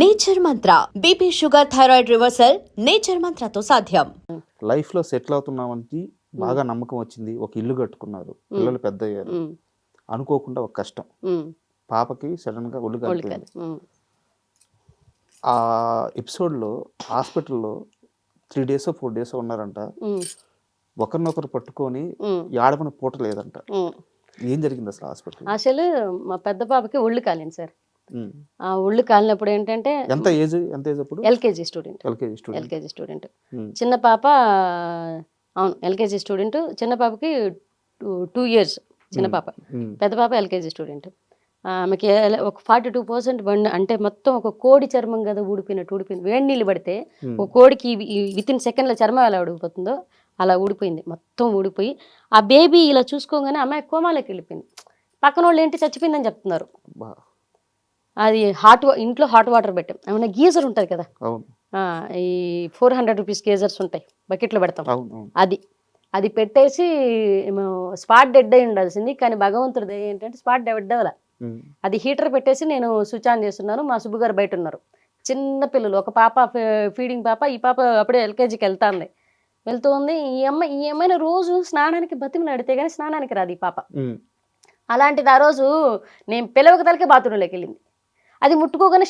Nature Mantra BP sugar thyroid reversal Nature మంత్రతో సాధ్యం. Life లో సెటిల్ అవుతున్నామంటే బాగా నమ్మకం వచ్చింది, ఒక ఇల్లు కట్టుకున్నారు, పిల్లలు పెద్ద అయ్యారు, అనుకోకుండా ఒక కష్టం, పాపకి సడన్ గా ఒళ్ళు కాలిపోయింది. ఆ ఎపిసోడ్ లో హాస్పిటల్లో 3 days 4 days ఉన్నారంట. ఒకరినొకరు పట్టుకొని ఆడమని పూట లేదంట. ఏం జరిగింది అసలు హాస్పిటల్? అసలు మా పెద్ద పాపకి ఒళ్ళు కాలింది సార్. ఆ ఒళ్ళు కాలినప్పుడు ఏంటంటే ఎంత ఏజ్ అప్పుడు? LKG student. చిన్న పాప, అవును ఎల్కేజీ స్టూడెంట్. చిన్న పాపకి 2 years చిన్న పాప. పెద్ద పాప ఎల్కేజీ స్టూడెంట్. ఆమెకి ఒక 42% బండి అంటే మొత్తం ఒక కోడి చర్మం కదా ఊడిపోయినట్టు ఊడిపోయింది. వేడి నీళ్ళు పడితే ఒక కోడికి వితిన్ సెకండ్ల చర్మం ఎలా ఊడిపోతుందో అలా ఊడిపోయింది, మొత్తం ఊడిపోయి ఆ బేబీ ఇలా చూసుకోగానే అమ్మాయి కోమాలోకి వెళ్ళిపోయింది. పక్కన వాళ్ళు ఏంటి చచ్చిపోయిందని చెప్తున్నారు. అది ఇంట్లో హాట్ వాటర్ పెట్టాం. ఏమన్నా గీజర్ ఉంటుంది కదా, ఈ 400 rupees గీజర్స్ ఉంటాయి, బకెట్లో పెడతాం. అది పెట్టేసి స్పాట్ డెడ్ అయి ఉండాల్సింది, కానీ భగవంతుడు ఏంటంటే స్పాట్ డెడ్ అవ్వాల. అది హీటర్ పెట్టేసి నేను స్విచ్ ఆన్ చేస్తున్నాను. మా సుబ్బు గారు బయట ఉన్నారు. చిన్న పిల్లలు, ఒక పాప ఫీడింగ్ పాప, ఈ పాప అప్పుడే ఎల్కేజీకి వెళ్తూ ఉంది. ఈ అమ్మాయిని రోజు స్నానానికి బతిమలాడితే కానీ స్నానానికి రాదు ఈ పాప. అలాంటిది ఆ రోజు నేను పిలవక తలకే బాత్రూంలోకి వెళ్ళింది. అది ముట్టుకోగానే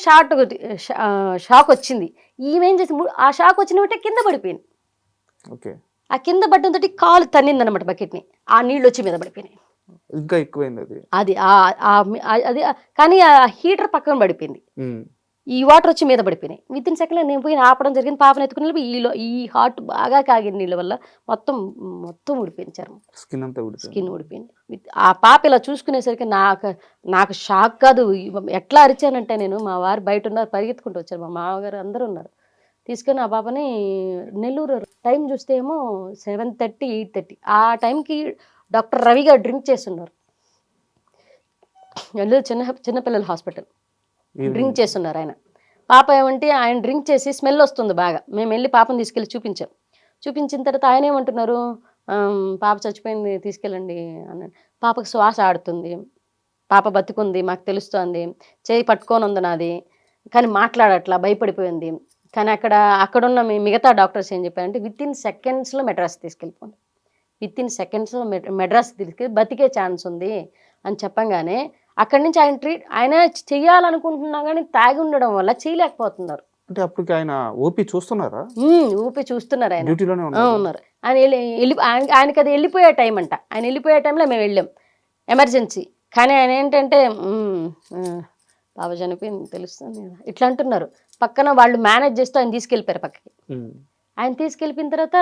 షాక్ వచ్చింది. ఈమెం చేసి ఆ షాక్ వచ్చిన కింద పడిపోయింది. ఆ కింద పడ్డంతో కాలు తన్నింది అనమాట బకెట్ని. ఆ నీళ్ళు వచ్చి మీద పడిపోయినాయి. ఇంకా ఎక్కువైంది అది. అది కానీ ఆ హీటర్ పక్కన పడిపోయింది, ఈ వాటర్ వచ్చి మీద పడిపోయినాయి. వితిన్ సెకండ్ నేను పోయి ఆపడం జరిగింది. పాపను ఎత్తుకుని ఈ హాట్ బాగా కాగిన నీళ్ళ వల్ల మొత్తం ఊడిపోయింది చర్మం, స్కిన్ ఊడిపోయింది. ఆ పాప ఇలా చూసుకునేసరికి నాకు షాక్ కాదు, ఎట్లా అరిచానంటే నేను, మా వారు బయట ఉన్నారు, పరిగెత్తుకుంటూ వచ్చారు, మా మామగారు అందరూ ఉన్నారు. తీసుకొని ఆ పాపని నెల్లూరు, టైం చూస్తే ఏమో 7:30 8:30. ఆ టైంకి డాక్టర్ రవి గారు డ్రింక్ చేస్తున్నారు. నెల్లూరు చిన్నపిల్లల హాస్పిటల్ డ్రింక్ చేస్తున్నారు ఆయన. పాప ఏమంటే ఆయన డ్రింక్ చేసి స్మెల్ వస్తుంది బాగా. మేము వెళ్ళి పాపను తీసుకెళ్ళి చూపించిన తర్వాత ఆయన ఏమంటున్నారు, పాప చచ్చిపోయింది తీసుకెళ్ళండి అన్నాడు. పాపకు శ్వాస ఆడుతుంది, పాప బతుకుంది మాకు తెలుస్తోంది, చేయి పట్టుకొని ఉంది నాది, కానీ మాట్లాడట్లా, భయపడిపోయింది. కానీ అక్కడున్న మిగతా డాక్టర్స్ ఏం చెప్పారంటే వితిన్ సెకండ్స్లో మెడ్రాస్ తీసుకెళ్ళిపోండి, వితిన్ సెకండ్స్లో మెడ్రాస్ తీసుకెళ్ళి బతికే ఛాన్స్ ఉంది అని చెప్పంగానే అక్కడి నుంచి ఆయన చెయ్యాలనుకుంటున్నా కానీ తాగి ఉండడం వల్ల చేయలేకపోతున్నారు. అంటే అప్పుడు ఆయన ఓపీ చూస్తున్నారు. ఆయన ఉన్నారు. ఆయనకి అది వెళ్ళిపోయే టైం అంట. ఆయన వెళ్ళిపోయే టైంలో మేము వెళ్ళాం ఎమర్జెన్సీ. కానీ ఆయన ఏంటంటే బాబా చనిపోయింది తెలుస్తుంది ఇట్లా అంటున్నారు. పక్కన వాళ్ళు మేనేజ్ చేస్తూ ఆయన తీసుకెళ్ళిపోయారు పక్కకి. ఆయన తీసుకెళ్ళిపోయిన తర్వాత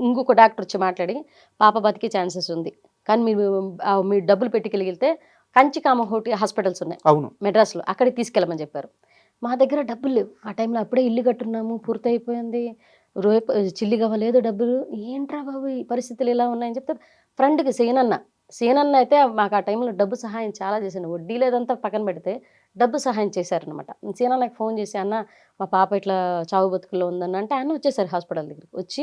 ఇంకొక డాక్టర్ వచ్చి మాట్లాడి, పాప బతికే ఛాన్సెస్ ఉంది, కానీ మీరు డబ్బులు పెట్టుకెళ్ళితే కంచికామహోటి హాస్పిటల్స్ ఉన్నాయి మెడ్రాస్లో, అక్కడికి తీసుకెళ్ళమని చెప్పారు. మా దగ్గర డబ్బులు లేవు ఆ టైంలో, అప్పుడే ఇల్లు కట్టున్నాము, పూర్తయిపోయింది, చిల్లి కావలేదు డబ్బులు. ఏంట్రా బాబు ఈ పరిస్థితులు ఇలా ఉన్నాయని చెప్తే ఫ్రెండ్కి సేనన్న అయితే మాకు ఆ టైంలో డబ్బు సహాయం చాలా చేశాను. వడ్డీ లేదంతా పక్కన పెడితే డబ్బు సహాయం చేశారనమాట. సేనన్నకి ఫోన్ చేసి, అన్న మా పాప ఇట్లా చావు బతుకుల్లో ఉందన్న అంటే ఆయన వచ్చేసారు హాస్పిటల్ దగ్గరికి. వచ్చి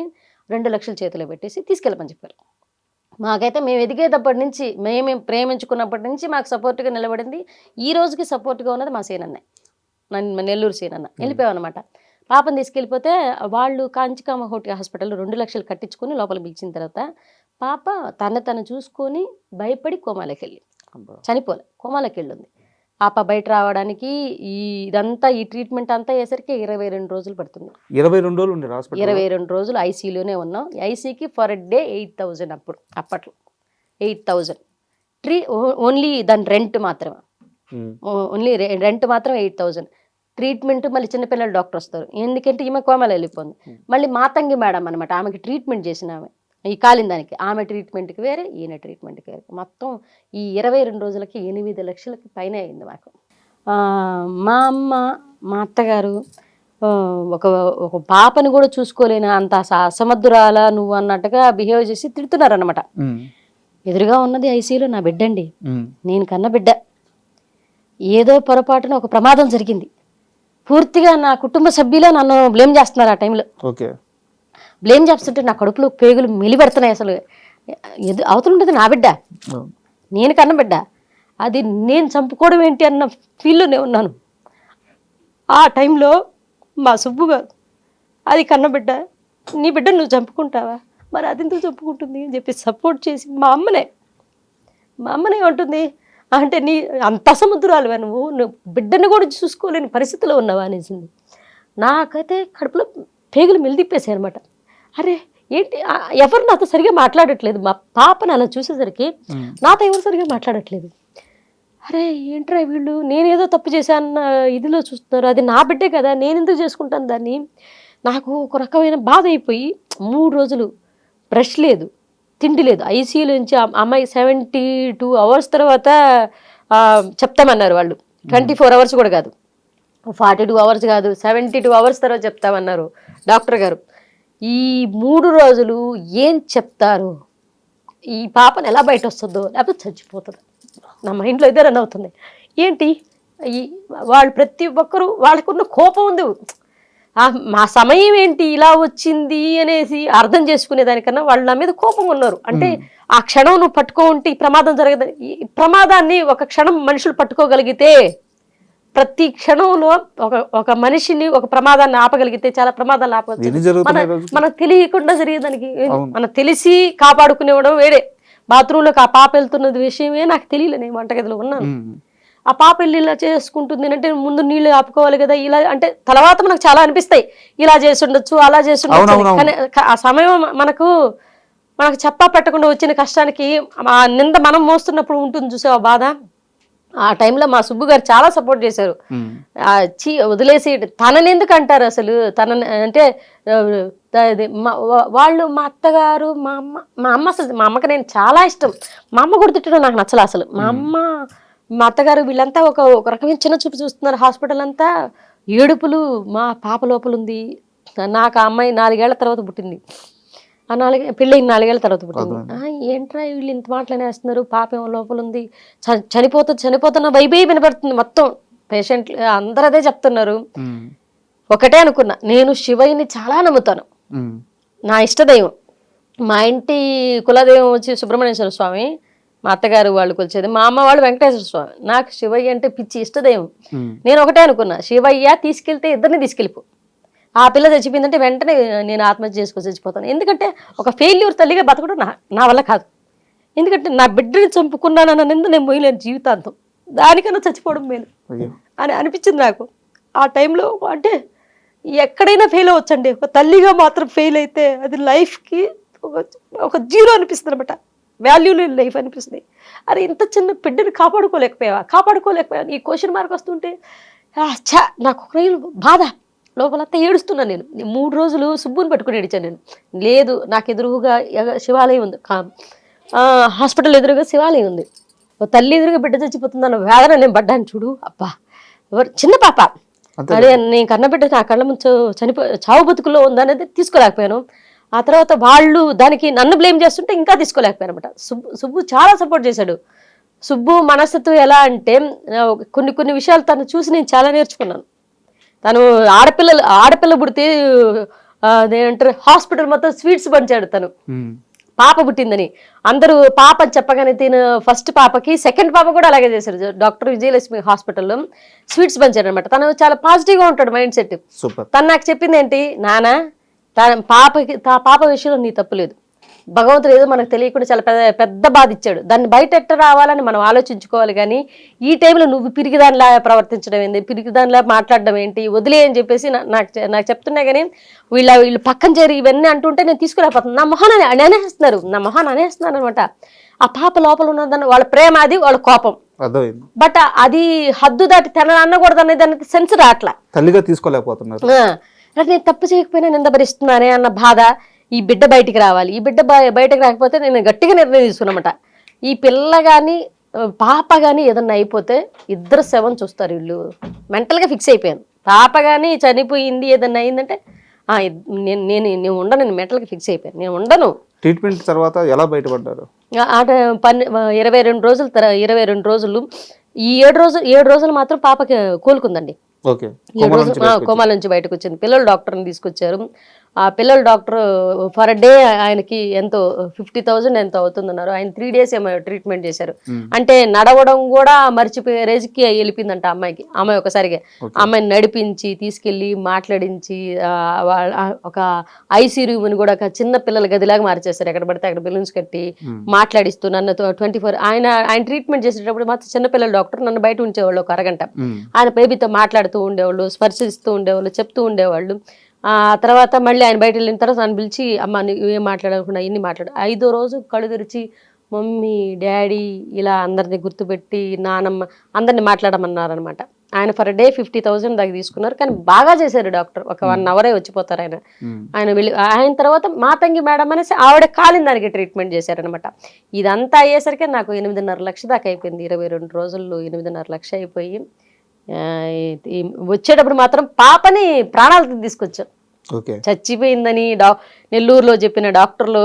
2 లక్షలు చేతిలో పెట్టేసి తీసుకెళ్ళమని చెప్పారు. మాకైతే మేము ఎదిగేటప్పటి నుంచి, మేము ప్రేమించుకున్నప్పటి నుంచి మాకు సపోర్ట్గా నిలబడింది, ఈ రోజుకి సపోర్ట్గా ఉన్నది మా సేనన్నే, నెల్లూరు సేనన్న. వెళ్ళిపోయామన్నమాట. పాపను తీసుకెళ్ళిపోతే వాళ్ళు కాంచికామహోటి హాస్పిటల్లో 2 లక్షలు కట్టించుకొని లోపల పిలిచిన తర్వాత పాప తను చూసుకొని భయపడి కోమాలోకి వెళ్ళి చనిపోలే, కోమాలోకి వెళ్ళింది. పాప బయట రావడానికి ఇదంతా ఈ ట్రీట్మెంట్ అంతా అయ్యేసరికి 22 రోజులు పడుతుంది. 22 రోజులు ఐసీయూలోనే ఉన్నాం. ఐసీకి ఫర్ డే 8,000. అప్పట్లో 8,000 ఓన్లీ దాని రెంట్ మాత్రమే, ఓన్లీ రెంట్ మాత్రం 8,000. ట్రీట్మెంట్ మళ్ళీ చిన్నపిల్లల డాక్టర్ వస్తారు, ఎందుకంటే ఈమె కోమాలో వెళ్ళిపోయింది. మళ్ళీ మాతంగి మేడం అనమాట, ఆమెకి ట్రీట్మెంట్ చేసిన ఆమె, ఈ కాలిన దానికి ఆమె ట్రీట్మెంట్కి వేరే, ఈయన ట్రీట్మెంట్కి వేరే. మొత్తం ఈ 22 రోజులకి 8 లక్షలకి పైన అయింది మాకు. మా అమ్మ, మా అత్తగారు ఒక పాపని కూడా చూసుకోలేని అంత అసమర్థురాలా నువ్వు అన్నట్టుగా బిహేవ్ చేసి తిడుతున్నారనమాట. ఎదురుగా ఉన్నది ఐసీయూలో నా బిడ్డ అండి, నేను కన్న బిడ్డ. ఏదో పొరపాటున ఒక ప్రమాదం జరిగింది, పూర్తిగా నా కుటుంబ సభ్యులే నన్ను బ్లేమ్ చేస్తున్నారు. ఆ టైంలో బ్లేమ్ చేస్తుంటే నా కడుపులో పేగులు మెలిపెడుతున్నాయి. అసలు అవతలుంటుంది నా బిడ్డ, నేను కన్న బిడ్డ, అది నేను చంపుకోవడం ఏంటి అన్న ఫీల్లోనే ఉన్నాను. ఆ టైంలో మా సుబ్బు గారు, అది కన్నబిడ్డ, నీ బిడ్డను నువ్వు చంపుకుంటావా, మరి అది ఎందుకు చంపుకుంటుంది అని చెప్పి సపోర్ట్ చేసి మా అమ్మనే ఉంటుంది అంటే నీ అంత అసముద్రాలువా నువ్వు బిడ్డను కూడా చూసుకోలేని పరిస్థితిలో ఉన్నావా అనేసింది. నాకైతే కడుపులో పేగులు మెలిదిప్పేసాయి అనమాట. అరే ఏంటి ఎవరు నాతో సరిగా మాట్లాడట్లేదు, మా పాపను అలా చూసేసరికి నాతో ఎవరు సరిగా మాట్లాడట్లేదు. అరే ఏంట్రా వీళ్ళు, నేనేదో తప్పు చేశాన్న ఇదిలో చూస్తున్నారు, అది నా బిడ్డే కదా, నేను ఎందుకు చేసుకుంటాను దాన్ని. నాకు ఒక రకమైన బాధ అయిపోయి 3 రోజులు బ్రష్ లేదు, తిండి లేదు. ఐసీయూలో నుంచి అమ్మాయి 72 hours తర్వాత చెప్తామన్నారు వాళ్ళు. 24 hours కూడా కాదు, 42 hours కాదు, 72 hours తర్వాత చెప్తామన్నారు డాక్టర్ గారు. ఈ 3 రోజులు ఏం చెప్తారు, ఈ పాపను ఎలా బయట వస్తుందో లేకపోతే చచ్చిపోతుందో నా మైండ్లో ఇదే రన్ అవుతుంది. ఏంటి ఈ వాళ్ళు ప్రతి ఒక్కరూ వాళ్ళకున్న కోపం ఉంది, మా సమయం ఏంటి ఇలా వచ్చింది అనేసి అర్థం చేసుకునేదానికన్నా వాళ్ళు నా మీద కోపం ఉన్నారు. అంటే ఆ క్షణం నువ్వు పట్టుకో ఉంటే ఈ ప్రమాదం జరగదని, ఈ ప్రమాదాన్ని ఒక క్షణం మనుషులు పట్టుకోగలిగితే, ప్రతి క్షణంలో ఒక మనిషిని ఒక ప్రమాదాన్ని ఆపగలిగితే చాలా ప్రమాదాలు ఆపవచ్చు. మనకు తెలియకుండా జరిగేదానికి మనకు తెలిసి కాపాడుకునేవడం వేరే. బాత్రూంలోకి ఆ పాప వెళ్తున్నది విషయమే నాకు తెలియలే, నేను వంటగదిలో ఉన్నాను. ఆ పాప వెళ్ళి ఇలా చేసుకుంటుంది అంటే ముందు నీళ్లు ఆపుకోవాలి కదా, ఇలా అంటే తర్వాత మనకు చాలా అనిపిస్తాయి, ఇలా చేసి ఉండొచ్చు అలా చేసి ఉండొచ్చు. కానీ ఆ సమయం మనకు చెప్పా పెట్టకుండా వచ్చిన కష్టానికి ఆ నింద మనం మోస్తున్నప్పుడు ఉంటుంది చూసే ఆ బాధ. ఆ టైంలో మా సుబ్బు గారు చాలా సపోర్ట్ చేశారు. వదిలేసి తనని ఎందుకు అంటారు అసలు, తనని అంటే వాళ్ళు మా అత్తగారు మా అమ్మ అసలు మా అమ్మకి నేను చాలా ఇష్టం. మా అమ్మ కూడా తిట్టడం నాకు నచ్చలు అసలు. మా అత్తగారు వీళ్ళంతా ఒక రకమైన చిన్న చూపు చూస్తున్నారు. హాస్పిటల్ అంతా ఏడుపులు, మా పాప లోపల ఉంది. నాకు ఆ అమ్మాయి 4 ఏళ్ల తర్వాత పుట్టింది. ఆ పెళ్ళి 4 ఏళ్ల తర్వాత పుట్టింది. ఏంట్రా వీళ్ళు ఇంత మాటలనేస్తున్నారు, పాప ఏమో లోపల ఉంది, చనిపోతున్న వైబే వినపడుతుంది. మొత్తం పేషెంట్లు అందరూ అదే చెప్తున్నారు. ఒకటే అనుకున్నా, నేను శివయ్యని చాలా నమ్ముతాను, నా ఇష్టదైవం. మా ఇంటి కులదైవం వచ్చి సుబ్రహ్మణ్యేశ్వర స్వామి, మా అత్తగారు వాళ్ళు కొలిచేది, మా అమ్మ వాళ్ళు వెంకటేశ్వర స్వామి. నాకు శివయ్య అంటే పిచ్చి ఇష్టదైవం. నేను ఒకటే అనుకున్నా, శివయ్య తీసుకెళ్తే ఇద్దరిని తీసుకెళ్ళిపో, ఆ పిల్ల చచ్చిపోయిందంటే వెంటనే నేను ఆత్మహత్య చేసుకొని చచ్చిపోతాను. ఎందుకంటే ఒక ఫెయిల్యూర్ తల్లిగా బతకడం నా వల్ల కాదు. ఎందుకంటే నా బిడ్డని చంపుకున్నానన్న నింద నేను పోయలేను జీవితాంతం, దానికన్నా చచ్చిపోవడం మేలు అని అనిపించింది నాకు ఆ టైంలో. అంటే ఎక్కడైనా ఫెయిల్ అవ్వచ్చండి, ఒక తల్లిగా మాత్రం ఫెయిల్ అయితే అది లైఫ్కి ఒక జీరో అనిపిస్తుంది అనమాట, వాల్యూ లేని లైఫ్ అనిపిస్తుంది. అరే ఇంత చిన్న బిడ్డని కాపాడుకోలేకపోయావా ఈ క్వశ్చన్ మార్క్ వస్తుంటే నాకు ఒక బాధ, లోపలంతా ఏడుస్తున్నాను నేను. 3 రోజులు సుబ్బుని పట్టుకుని ఏడిచాను నేను. లేదు, నాకు ఎదురుగా శివాలయం ఉంది, హాస్పిటల్ ఎదురుగా శివాలయం ఉంది, తల్లి ఎదురుగా బిడ్డ చచ్చిపోతుందన్న వేదన నేను పడ్డాను చూడు. అబ్బా చిన్న పాప, అదే నేను కన్నబిడ్డ నా కళ్ళ ముందు చావు బతుకుల్లో ఉందనేది తీసుకోలేకపోయాను. ఆ తర్వాత వాళ్ళు దానికి నన్ను బ్లేమ్ చేస్తుంటే ఇంకా తీసుకోలేకపోయాను అనమాట. సుబ్బు చాలా సపోర్ట్ చేశాడు. సుబ్బు మనస్తత్వం ఎలా అంటే కొన్ని విషయాలు తను చూసి నేను చాలా నేర్చుకున్నాను. తను ఆడపిల్ల పుడితే అదేంటారు హాస్పిటల్ మొత్తం స్వీట్స్ పంచాడు. తను పాప పుట్టిందని అందరూ పాప అని చెప్పగానే తిను ఫస్ట్ పాపకి, సెకండ్ పాప కూడా అలాగే చేశాడు. డాక్టర్ విజయలక్ష్మి హాస్పిటల్లో స్వీట్స్ పంచాడు అనమాట. తను చాలా పాజిటివ్గా ఉంటాడు మైండ్ సెట్. తను నాకు చెప్పింది ఏంటి, నాన్న పాప విషయంలో నీ తప్పు లేదు, భగవంతుడు ఏదో మనకు తెలియకుండా చాలా పెద్ద బాధ ఇచ్చాడు, దాన్ని బయట ఎట్ట రావాలని మనం ఆలోచించుకోవాలి. కానీ ఈ టైంలో నువ్వు పిరిగిదానిలా ప్రవర్తించడం ఏంటి, పిరిగిదానిలా మాట్లాడడం ఏంటి, వదిలే అని చెప్పేసి నాకు చెప్తున్నా. కానీ వీళ్ళు పక్కన చేరి ఇవన్నీ అంటుంటే నేను తీసుకురాపోతున్నాను. నా మొహాన్ని అనేస్తున్నారు అనమాట. ఆ పాప లోపల ఉన్నదాన్ని వాళ్ళ ప్రేమ, అది వాళ్ళ కోపం, బట్ అది హద్దు దాటి తన అనకూడదు అనేది దానికి సెన్స్ రాట్లా, తల్లిగా తీసుకోలేకపోతున్నారు. నేను తప్పు చేయకపోయినా నింద భరిస్తున్నానే అన్న బాధ. ఈ బిడ్డ బయటికి రావాలి, ఈ బిడ్డ బయటకు రాకపోతే నేను గట్టిగా నిర్ణయం తీసుకున్నమాట, ఈ పిల్ల కానీ పాప కానీ ఏదన్నా అయిపోతే ఇద్దరు శవం చూస్తారు. వీళ్ళు మెంటల్గా ఫిక్స్ అయిపోయాను. పాప కానీ చనిపోయింది ఏదన్నా అయిందంటే నేను ఉండను, నేను మెంటల్గా ఫిక్స్ అయిపోయాను, నేను ఉండను. ట్రీట్మెంట్ తర్వాత ఎలా బయటపడ్డారు? 22 రోజులు ఈ 7 రోజులు మాత్రం పాపకి కోలుకుందండి. 7 రోజులు కోమాల నుంచి బయటకు వచ్చింది. పిల్లలు డాక్టర్ని తీసుకొచ్చారు. ఆ పిల్లల డాక్టర్ ఫర్ డే ఆయనకి ఎంతో 50,000 ఎంతో అవుతుందన్నారు. ఆయన 3 days ఏమో ట్రీట్మెంట్ చేశారు. అంటే నడవడం కూడా మర్చిపోయే రేజ్కి వెళ్ళిపోయిందంట అమ్మాయికి. అమ్మాయి ఒకసారిగా అమ్మాయిని నడిపించి తీసుకెళ్ళి మాట్లాడించి ఒక ఐసీ రూమ్ని కూడా ఒక చిన్న పిల్లల గదిలాగా మార్చేస్తారు. ఎక్కడ పడితే అక్కడ బెలూన్స్ కట్టి మాట్లాడిస్తూ నన్ను 24 ఆయన ట్రీట్మెంట్ చేసేటప్పుడు మాత్రం చిన్నపిల్లల డాక్టర్ నన్ను బయట ఉంచేవాళ్ళు ఒక అరగంట. ఆయన బేబీతో మాట్లాడుతూ ఉండేవాళ్ళు, స్పర్శిస్తూ ఉండేవాళ్ళు, చెప్తూ ఉండేవాళ్ళు. ఆ తర్వాత మళ్ళీ ఆయన బయట వెళ్ళిన తర్వాత నన్ను పిలిచి అమ్మ ఏం మాట్లాడకుండా ఇన్ని మాట్లాడు. 5వ రోజు కళ్ళు తెరిచి మమ్మీ డాడీ ఇలా అందరినీ గుర్తుపెట్టి నానమ్మ అందరినీ మాట్లాడమన్నారనమాట. ఆయన ఫర్ డే 50,000 దాకా తీసుకున్నారు. కానీ బాగా చేశారు డాక్టర్. ఒక 1 hour వచ్చిపోతారు ఆయన. ఆయన వెళ్ళి ఆయన తర్వాత మాతంగి మేడం అనేసి ఆవిడ కాలిన దానికి ట్రీట్మెంట్ చేశారనమాట. ఇదంతా అయ్యేసరికి నాకు 8.5 లక్షలు దాకా అయిపోయింది. 22 రోజుల్లో 8.5 లక్షలు అయిపోయి వచ్చేటప్పుడు మాత్రం పాపని ప్రాణాలతో తీసుకొచ్చాం. చచ్చిపోయిందని నెల్లూరులో చెప్పిన డాక్టర్లు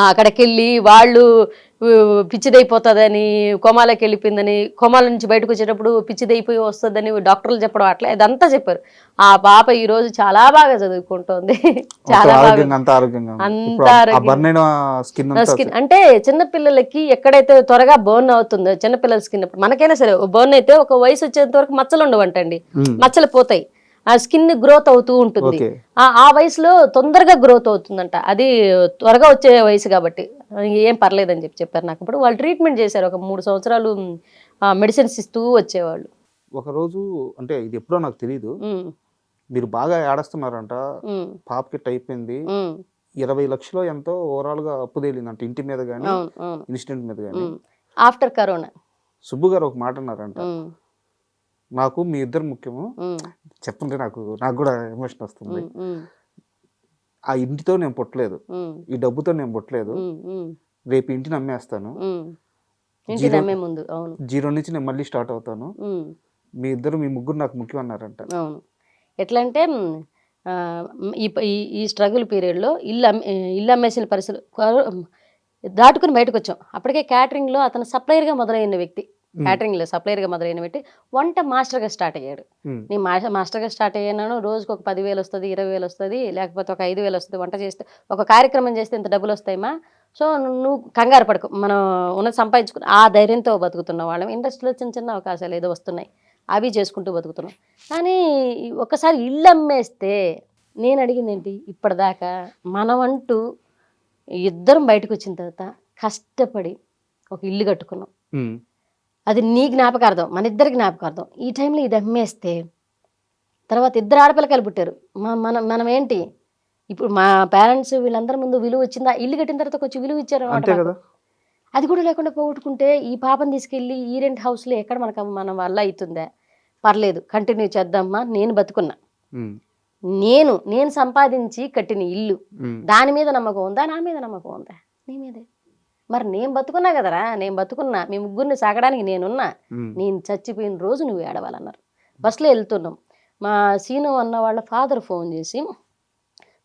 అక్కడికి వెళ్ళి వాళ్ళు పిచ్చిదైపోతుందని, కోమాలోకి వెళ్ళిపోయిందని, కోమాల నుంచి బయటకు వచ్చేటప్పుడు పిచ్చిదైపోయి వస్తుందని డాక్టర్లు చెప్పడం అట్లా ఇదంతా చెప్పారు. ఆ పాప ఈ రోజు చాలా బాగా చదువుకుంటోంది. చాలా బాగా స్కిన్ అంటే చిన్నపిల్లలకి ఎక్కడైతే త్వరగా బర్న్ అవుతుందో చిన్నపిల్లల స్కిన్, మనకైనా సరే బర్న్ అయితే ఒక వయసు వచ్చేంత వరకు మచ్చలు ఉండవంటండి. మచ్చలు పోతాయి, ఆ స్కిన్ గ్రోత్ అవుతూ ఉంటుంది. ఆ వయసులో తొందరగా గ్రోత్ అవుతుందంట. అది త్వరగా వచ్చే వయసు కాబట్టి ఏం పర్లేదని చెప్పారు నాకు. ఇప్పుడు వాళ్ళు ట్రీట్మెంట్ చేశారు. ఒక 3 సంవత్సరాలు మెడిసిన్స్ ఇస్తూ వచ్చేవాళ్ళు. ఒకరోజు అంటే ఇది ఎప్పుడో నాకు తెలియదు, మీరు బాగా ఏడుస్తున్నారంట, పాప కిట్ అయిపోయింది, 20 లక్షలు ఎంతో ఓవరాల్ గా అప్పు తేలిందంట ఇంటి మీద కానీ ఇన్సిడెంట్ మీద కానీ. ఆఫ్టర్ కరోనా సుబ్బు గారు ఒక మాట అన్నారంట, నాకు మీ ఇద్దరు ముఖ్యము. చెప్పండి, నాకు కూడా ఎమోషన్ వస్తుంది. ఆ ఇంటితో నేను పుట్టలేదు, ఈ డబ్బుతో నేను పుట్టలేదు, రేపు ఇంటిని అమ్మేస్తాను, 0 నుంచి నేను మళ్ళీ స్టార్ట్ అవుతాను, మీ ముగ్గురు నాకు ముఖ్యం అన్నారంట. అవును. ఎట్లా అంటే ఈ స్ట్రగుల్ పీరియడ్లో ఇల్లు అమ్మేసిన పరిస్థితులు దాటుకుని బయటకు వచ్చాం. అప్పటికే క్యాటరింగ్లో అతను సప్లయర్గా మొదలైన వ్యక్తి, క్యాటరింగ్లో సప్లయర్గా మొదలైన వ్యక్తి వంట మాస్టర్గా స్టార్ట్ అయ్యాడు. నేను మాస్టర్గా స్టార్ట్ అయ్యాను. రోజుకు ఒక 10,000 వస్తుంది, 20,000 వస్తుంది, లేకపోతే ఒక 5,000 వస్తుంది. వంట చేస్తే ఒక కార్యక్రమం చేస్తే ఇంత డబ్బులు వస్తాయమ్మా, సో నువ్వు కంగారు పడకు, మనం ఉన్నది సంపాదించుకుని ఆ ధైర్యంతో బతుకుతున్నాం. వాళ్ళం ఇండస్ట్రీలో చిన్న చిన్న అవకాశాలు ఏదో వస్తున్నాయి, అవి చేసుకుంటూ బతుకుతున్నాం. కానీ ఒకసారి ఇల్లు అమ్మేస్తే నేను అడిగింది ఏంటి, ఇప్పటిదాకా మనం అంటూ ఇద్దరం బయటకు వచ్చిన తర్వాత కష్టపడి ఒక ఇల్లు కట్టుకున్నాం. అది నీ జ్ఞాపకార్థం, మన ఇద్దరి జ్ఞాపకార్థం. ఈ టైంలో ఇది అమ్మేస్తే తర్వాత 2 ఆడపిల్లకాయలు పుట్టారు. మనం ఏంటి ఇప్పుడు మా పేరెంట్స్ వీళ్ళందరి ముందు విలువ వచ్చిందా, ఇల్లు కట్టిన తర్వాత కొంచెం విలువ ఇచ్చారు అన్నమాట. అది కూడా లేకుండా పోగొట్టుకుంటే ఈ పాపను తీసుకెళ్ళి ఈ రెంట్ హౌస్లో ఎక్కడ మన వల్ల అవుతుందా, పర్లేదు కంటిన్యూ చేద్దామా. నేను బతుకున్నా, నేను సంపాదించి కట్టిన ఇల్లు, దాని మీద నమ్మకం ఉందా, నా మీద నమ్మకం ఉందా, నీ మీదే. మరి నేను బతుకున్నా కదరా, నేను బతుకున్నా, మీ ముగ్గురిని సాగడానికి నేనున్నా, నేను చచ్చిపోయిన రోజు నువ్వు ఏడవాలన్నారు. బస్సులో వెళ్తున్నాం, మా సీను అన్న వాళ్ళ ఫాదర్ ఫోన్ చేసి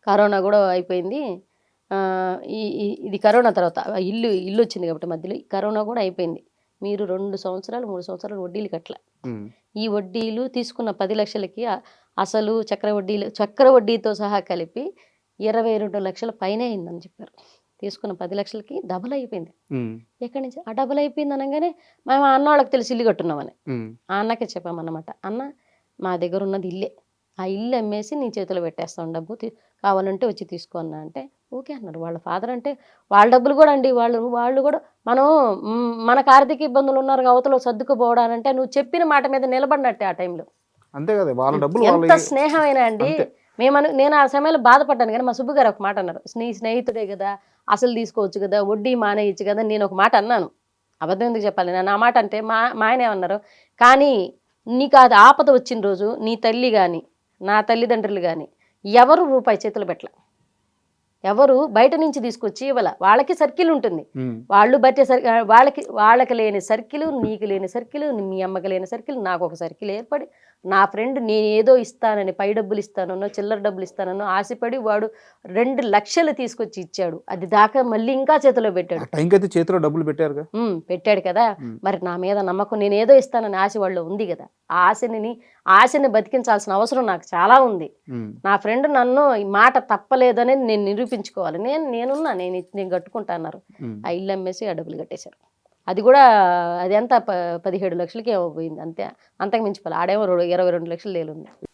కరోనా కూడా అయిపోయింది, ఇది కరోనా తర్వాత ఇల్లు వచ్చింది కాబట్టి మధ్యలో కరోనా కూడా అయిపోయింది, మీరు 2 సంవత్సరాలు 3 సంవత్సరాలు వడ్డీలు కట్టల, ఈ వడ్డీలు తీసుకున్న 10 లక్షలకి అసలు చక్ర వడ్డీతో సహా కలిపి 22 లక్షల పైన అయిందని చెప్పారు. తీసుకున్న 10 లక్షలకి డబుల్ అయిపోయింది. ఎక్కడి నుంచి ఆ డబుల్ అయిపోయింది అనగానే మేము అన్న వాళ్ళకి తెలిసి ఇల్లు కట్టున్నామని ఆ అన్నకే చెప్పామన్నమాట. అన్న మా దగ్గర ఉన్నది ఇల్లే, ఆ ఇల్లు అమ్మేసి నీ చేతిలో పెట్టేస్తాం, డబ్బు కావాలంటే వచ్చి తీసుకో అన్న అంటే ఓకే అన్నారు. వాళ్ళ ఫాదర్ అంటే వాళ్ళ డబ్బులు కూడా అండి, వాళ్ళు కూడా మనకు ఆర్థిక ఇబ్బందులు ఉన్నారు, అవతలో సర్దుకుపోవడానంటే నువ్వు చెప్పిన మాట మీద నిలబడినట్టే. ఆ టైంలో అంతే కదా, వాళ్ళ డబ్బులు ఎంత స్నేహమైనా అండి. నేను ఆ సమయంలో బాధపడ్డాను, కానీ మా సుబ్బు గారు ఒక మాట అన్నారు, నీ స్నేహితుడే కదా, అసలు తీసుకోవచ్చు కదా, వడ్డీ మానేయచ్చు కదా. నేను ఒక మాట అన్నాను, అబద్ధం ఎందుకు చెప్పాలి, నేను ఆ మాట అంటే మా ఆయన ఏమన్నారు, కానీ నీకు అది ఆపద వచ్చిన రోజు నీ తల్లి కానీ నా తల్లిదండ్రులు కానీ ఎవరు రూపాయి చేతులు పెట్టలే, ఎవరు బయట నుంచి తీసుకొచ్చి ఇవ్వాల. వాళ్ళకి సర్కిల్ ఉంటుంది, వాళ్ళు బట్టే వాళ్ళకి లేని సర్కిల్, నీకు లేని సర్కిల్, మీ అమ్మకి లేని సర్కిల్, నాకు ఒక సర్కిల్ ఏర్పడి నా ఫ్రెండ్ నేను ఏదో ఇస్తానని, పై డబ్బులు ఇస్తానో చిల్లర డబ్బులు ఇస్తానో ఆశపడి వాడు 2 లక్షలు తీసుకొచ్చి ఇచ్చాడు. అది దాకా మళ్ళీ ఇంకా చేతిలో పెట్టాడు. ఆ టైంకి అయితే చేతిలో డబ్బులు పెట్టారుగా. పెట్టాడు కదా. మరి నా మీద నమ్మకం, నేను ఏదో ఇస్తానని ఆశ వాళ్ళు ఉంది కదా. ఆ ఆశని బతికించాల్సిన అవసరం నాకు చాలా ఉంది. నా ఫ్రెండ్ నన్ను ఈ మాట తప్పలేదని నేను నిరూపించుకోవాలి. నేను కట్టుకుంటా అన్నారు. ఆ ఇల్లు అమ్మేసి ఆ డబ్బులు కట్టేశారు. అది కూడా అది ఎంత 17 లక్షలకి ఏమో పోయింది అంతే, అంతకు మించిపోలే. ఆడేమో 22 లక్షలు లేలుంది.